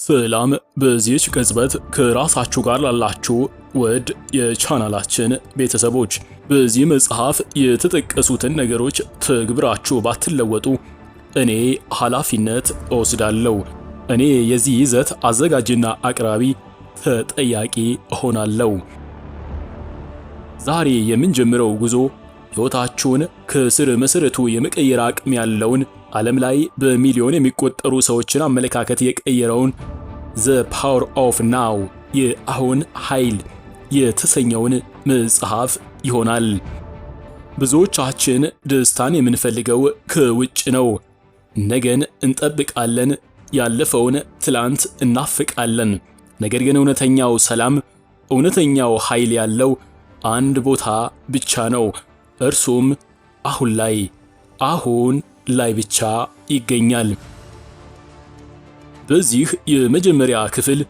ሰላም በዚህች ቅጽበት ከራሳችሁ ጋር ላላችሁ ውድ የቻናላችን ቤተሰቦች፣ በዚህ መጽሐፍ የተጠቀሱትን ነገሮች ተግብራችሁ ባትለወጡ እኔ ኃላፊነት እወስዳለሁ። እኔ የዚህ ይዘት አዘጋጅና አቅራቢ ተጠያቂ እሆናለሁ። ዛሬ የምንጀምረው ጉዞ ሕይወታችሁን ከስር መሰረቱ የመቀየር አቅም ያለውን ዓለም ላይ በሚሊዮን የሚቆጠሩ ሰዎችን አመለካከት የቀየረውን ዘ ፓወር ኦፍ ናው የአሁን ኃይል የተሰኘውን መጽሐፍ ይሆናል። ብዙዎቻችን ደስታን የምንፈልገው ከውጭ ነው። ነገን እንጠብቃለን፣ ያለፈውን ትላንት እናፍቃለን። ነገር ግን እውነተኛው ሰላም፣ እውነተኛው ኃይል ያለው አንድ ቦታ ብቻ ነው። እርሱም አሁን ላይ ብቻ ይገኛል። በዚህ የመጀመሪያ ክፍል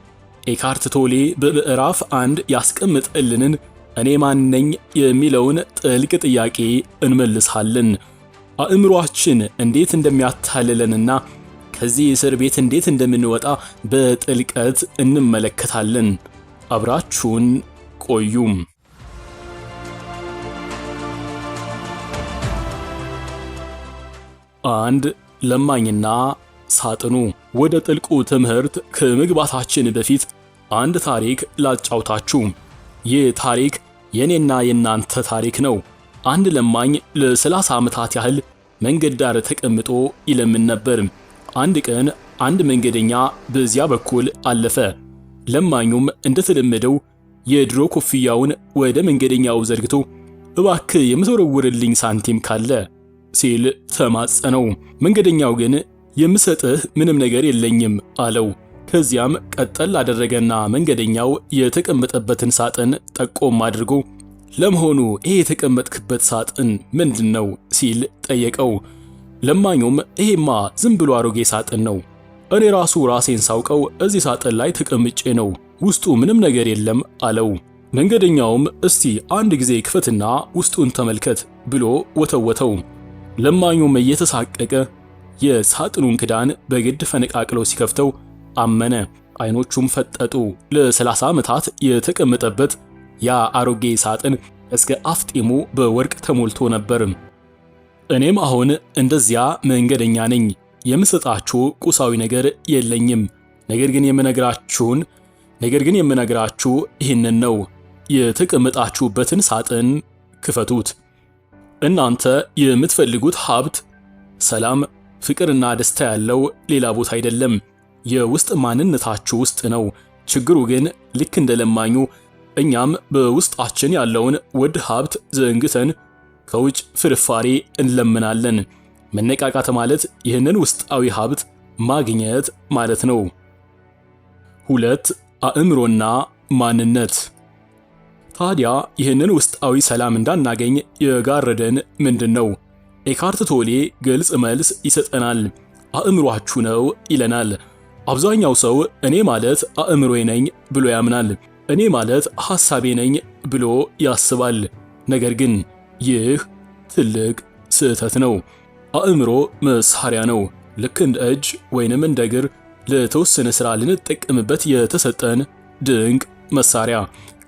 ኤካርት ቶሌ በምዕራፍ 1 ያስቀምጠልንን እኔ ማን ነኝ የሚለውን ጥልቅ ጥያቄ እንመልሳለን። አእምሮአችን እንዴት እንደሚያታልለንና ከዚህ እስር ቤት እንዴት እንደምንወጣ በጥልቀት እንመለከታለን። አብራችሁን ቆዩም። አንድ ለማኝና ሳጥኑ። ወደ ጥልቁ ትምህርት ከመግባታችን በፊት አንድ ታሪክ ላጫውታችሁ። ይህ ታሪክ የኔና የናንተ ታሪክ ነው። አንድ ለማኝ ለ30 ዓመታት ያህል መንገድ ዳር ተቀምጦ ይለምን ነበር። አንድ ቀን አንድ መንገደኛ በዚያ በኩል አለፈ። ለማኙም እንደተለመደው የድሮ ኮፍያውን ወደ መንገደኛው ዘርግቶ እባክህ የምትወረውርልኝ ሳንቲም ካለ ሲል ተማጸነው። መንገደኛው ግን የምሰጥህ ምንም ነገር የለኝም አለው። ከዚያም ቀጠል አደረገና መንገደኛው የተቀመጠበትን ሳጥን ጠቆም አድርጎ ለመሆኑ ይሄ የተቀመጥክበት ሳጥን ምንድነው ሲል ጠየቀው። ለማኙም ይሄማ ዝም ብሎ አሮጌ ሳጥን ነው፣ እኔ ራሴን ሳውቀው እዚህ ሳጥን ላይ ተቀምጬ ነው፣ ውስጡ ምንም ነገር የለም አለው። መንገደኛውም እስቲ አንድ ጊዜ ክፈትና ውስጡን ተመልከት ብሎ ወተወተው። ለማኙም እየተሳቀቀ የሳጥኑን ክዳን በግድ ፈነቃቅሎ ሲከፍተው አመነ። አይኖቹም ፈጠጡ። ለ30 ዓመታት የተቀመጠበት ያ አሮጌ ሳጥን እስከ አፍጢሙ በወርቅ ተሞልቶ ነበር። እኔም አሁን እንደዚያ መንገደኛ ነኝ። የምሰጣችሁ ቁሳዊ ነገር የለኝም። ነገር ግን የምነግራችሁ ይህንን ነው። የተቀመጣችሁበትን ሳጥን ክፈቱት። እናንተ የምትፈልጉት ሀብት፣ ሰላም፣ ፍቅርና ደስታ ያለው ሌላ ቦታ አይደለም፣ የውስጥ ማንነታችሁ ውስጥ ነው። ችግሩ ግን ልክ እንደ ለማኙ እኛም በውስጣችን ያለውን ውድ ሀብት ዘንግተን ከውጭ ፍርፋሪ እንለምናለን። መነቃቃት ማለት ይህንን ውስጣዊ ሀብት ማግኘት ማለት ነው። 2 አእምሮና ማንነት። ታዲያ ይህንን ውስጣዊ ሰላም እንዳናገኝ የጋረደን ምንድነው? ኤካርት ቶሌ ግልጽ መልስ ይሰጠናል። አእምሯችሁ ነው ይለናል። አብዛኛው ሰው እኔ ማለት አእምሮዬ ነኝ ብሎ ያምናል። እኔ ማለት ሐሳቤ ነኝ ብሎ ያስባል። ነገር ግን ይህ ትልቅ ስህተት ነው። አእምሮ መሳሪያ ነው። ልክ እንደ እጅ ወይንም እንደ እግር ለተወሰነ ሥራ ልንጠቀምበት የተሰጠን ድንቅ መሳሪያ።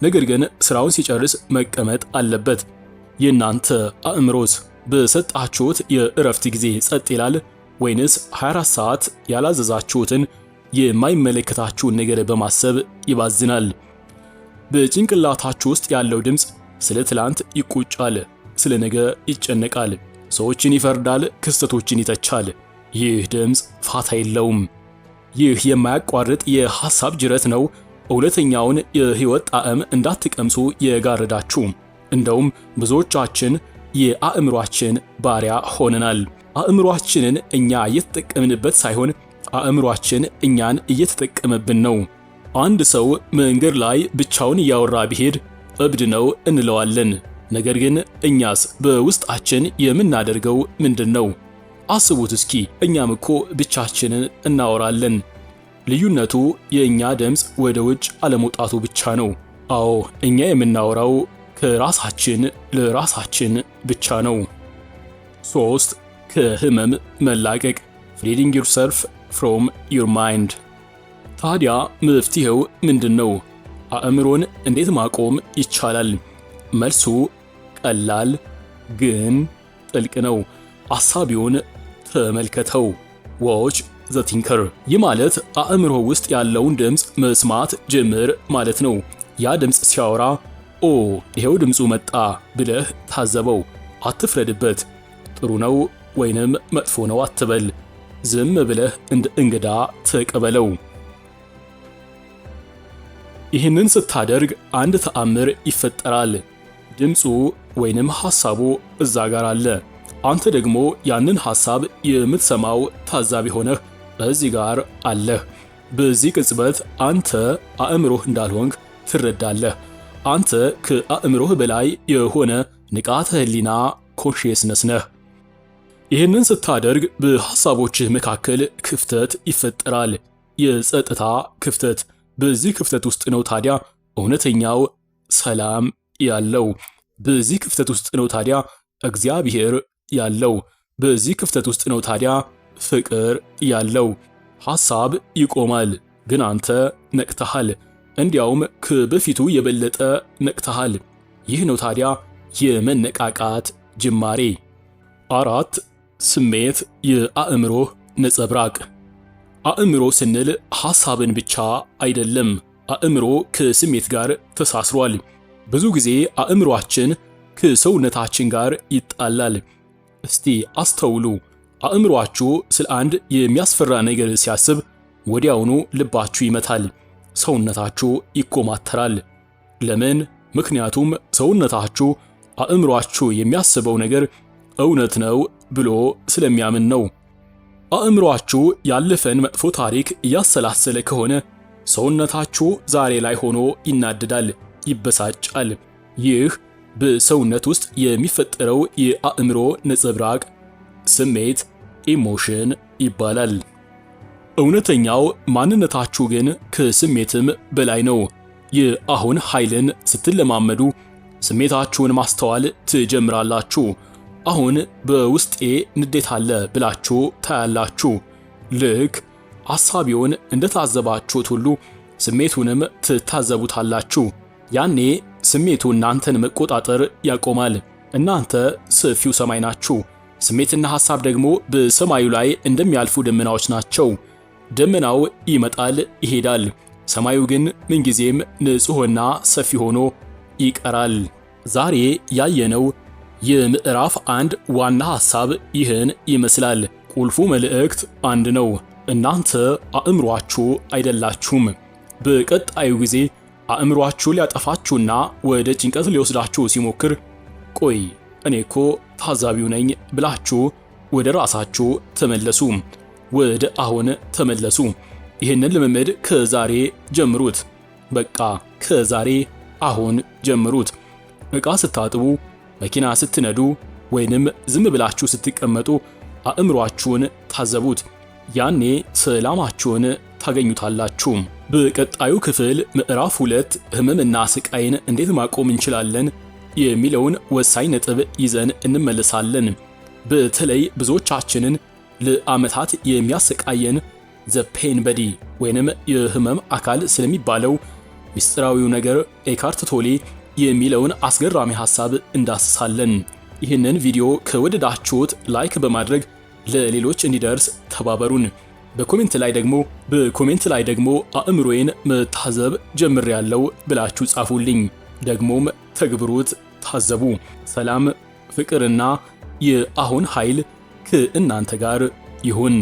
ነገር ግን ስራውን ሲጨርስ መቀመጥ አለበት። የእናንተ አእምሮስ በሰጣችሁት የእረፍት ጊዜ ጸጥ ይላል ወይንስ 24 ሰዓት ያላዘዛችሁትን የማይመለከታችሁን ነገር በማሰብ ይባዝናል? በጭንቅላታችሁ ውስጥ ያለው ድምፅ ስለ ትላንት ይቆጫል፣ ስለ ነገ ይጨነቃል፣ ሰዎችን ይፈርዳል፣ ክስተቶችን ይተቻል። ይህ ድምፅ ፋታ የለውም። ይህ የማያቋርጥ የሐሳብ ጅረት ነው እውነተኛውን የህይወት ጣዕም እንዳትቀምሱ የጋረዳችሁ። እንደውም ብዙዎቻችን የአእምሯችን ባሪያ ሆነናል። አእምሯችንን እኛ እየተጠቀምንበት ሳይሆን አእምሯችን እኛን እየተጠቀመብን ነው። አንድ ሰው መንገድ ላይ ብቻውን እያወራ ቢሄድ እብድ ነው እንለዋለን። ነገር ግን እኛስ በውስጣችን የምናደርገው ምንድነው? አስቡት እስኪ። እኛም እኮ ብቻችንን እናወራለን። ልዩነቱ የእኛ ድምፅ ወደ ውጭ አለመውጣቱ ብቻ ነው። አዎ፣ እኛ የምናወራው ከራሳችን ለራሳችን ብቻ ነው። 3 ከህመም መላቀቅ። freeing yourself from your mind። ታዲያ መፍትሄው ምንድነው? አእምሮን እንዴት ማቆም ይቻላል? መልሱ ቀላል ግን ጥልቅ ነው። አሳቢውን ተመልከተው። ዎች ዘ ቲንከር። ይህ ማለት አእምሮ ውስጥ ያለውን ድምፅ መስማት ጀምር ማለት ነው። ያ ድምፅ ሲያወራ ኦ ይሄው ድምፁ መጣ ብለህ ታዘበው። አትፍረድበት። ጥሩ ነው ወይንም መጥፎ ነው አትበል። ዝም ብለህ እንደ እንግዳ ተቀበለው። ይህንን ስታደርግ አንድ ተአምር ይፈጠራል። ድምፁ ወይንም ሐሳቡ እዛ ጋር አለ። አንተ ደግሞ ያንን ሐሳብ የምትሰማው ታዛቢ ሆነህ እዚህ ጋር አለህ። በዚህ ቅጽበት አንተ አእምሮህ እንዳልሆንክ ትረዳለህ። አንተ ከአእምሮህ በላይ የሆነ ንቃተ ህሊና ኮንሺየስነስ ነህ። ይህንን ስታደርግ በሐሳቦችህ መካከል ክፍተት ይፈጠራል። የጸጥታ ክፍተት። በዚህ ክፍተት ውስጥ ነው ታዲያ እውነተኛው ሰላም ያለው። በዚህ ክፍተት ውስጥ ነው ታዲያ እግዚአብሔር ያለው። በዚህ ክፍተት ውስጥ ነው ታዲያ ፍቅር ያለው። ሐሳብ ይቆማል፣ ግን አንተ ነቅተሃል። እንዲያውም ከበፊቱ የበለጠ ነቅተሃል። ይህ ነው ታዲያ የመነቃቃት ጅማሬ። 4 ስሜት የአእምሮህ ነጸብራቅ። አእምሮ ስንል ሐሳብን ብቻ አይደለም። አእምሮ ከስሜት ጋር ተሳስሯል። ብዙ ጊዜ አእምሮአችን ከሰውነታችን ጋር ይጣላል። እስቲ አስተውሉ። አእምሮአችሁ ስለ አንድ የሚያስፈራ ነገር ሲያስብ ወዲያውኑ ልባችሁ ይመታል፣ ሰውነታችሁ ይኮማተራል። ለምን? ምክንያቱም ሰውነታችሁ አእምሮአችሁ የሚያስበው ነገር እውነት ነው ብሎ ስለሚያምን ነው። አእምሮአችሁ ያለፈን መጥፎ ታሪክ እያሰላሰለ ከሆነ ሰውነታችሁ ዛሬ ላይ ሆኖ ይናደዳል፣ ይበሳጫል። ይህ በሰውነት ውስጥ የሚፈጠረው የአእምሮ ነጸብራቅ ስሜት ኢሞሽን ይባላል። እውነተኛው ማንነታችሁ ግን ከስሜትም በላይ ነው። የአሁን ኃይልን ስትለማመዱ ስሜታችሁን ማስተዋል ትጀምራላችሁ። አሁን በውስጤ ንዴት አለ ብላችሁ ታያላችሁ። ልክ አሳቢውን እንደታዘባችሁት ሁሉ ስሜቱንም ትታዘቡታላችሁ። ያኔ ስሜቱ እናንተን መቆጣጠር ያቆማል። እናንተ ሰፊው ሰማይ ናችሁ። ስሜትና ሐሳብ ደግሞ በሰማዩ ላይ እንደሚያልፉ ደመናዎች ናቸው። ደመናው ይመጣል ይሄዳል፣ ሰማዩ ግን ምንጊዜም ንጹሕና ሰፊ ሆኖ ይቀራል። ዛሬ ያየነው የምዕራፍ 1 ዋና ሐሳብ ይህን ይመስላል። ቁልፉ መልእክት አንድ ነው። እናንተ አእምሮአችሁ አይደላችሁም። በቀጣዩ ጊዜ አእምሮአችሁ ሊያጠፋችሁና ወደ ጭንቀት ሊወስዳችሁ ሲሞክር ቆይ እኔኮ ታዛቢው ነኝ ብላችሁ ወደ ራሳችሁ ተመለሱ። ወደ አሁን ተመለሱ። ይህንን ልምምድ ከዛሬ ጀምሩት። በቃ ከዛሬ አሁን ጀምሩት። ዕቃ ስታጥቡ፣ መኪና ስትነዱ ወይንም ዝም ብላችሁ ስትቀመጡ አእምሮአችሁን ታዘቡት። ያኔ ሰላማችሁን ታገኙታላችሁ። በቀጣዩ ክፍል ምዕራፍ 2 ህመምና ስቃይን እንዴት ማቆም እንችላለን የሚለውን ወሳኝ ነጥብ ይዘን እንመለሳለን። በተለይ ብዙዎቻችንን ለዓመታት የሚያሰቃየን ዘ ፔን በዲ ወይንም የህመም አካል ስለሚባለው ሚስጥራዊው ነገር ኤካርት ቶሌ የሚለውን አስገራሚ ሐሳብ እንዳስሳለን። ይህንን ቪዲዮ ከወደዳችሁት ላይክ በማድረግ ለሌሎች እንዲደርስ ተባበሩን። በኮሜንት ላይ ደግሞ አእምሮዬን መታዘብ ጀምሬያለሁ ብላችሁ ጻፉልኝ። ደግሞም ተግብሩት፣ ታዘቡ። ሰላም፣ ፍቅርና የአሁን ኃይል ከእናንተ ጋር ይሁን።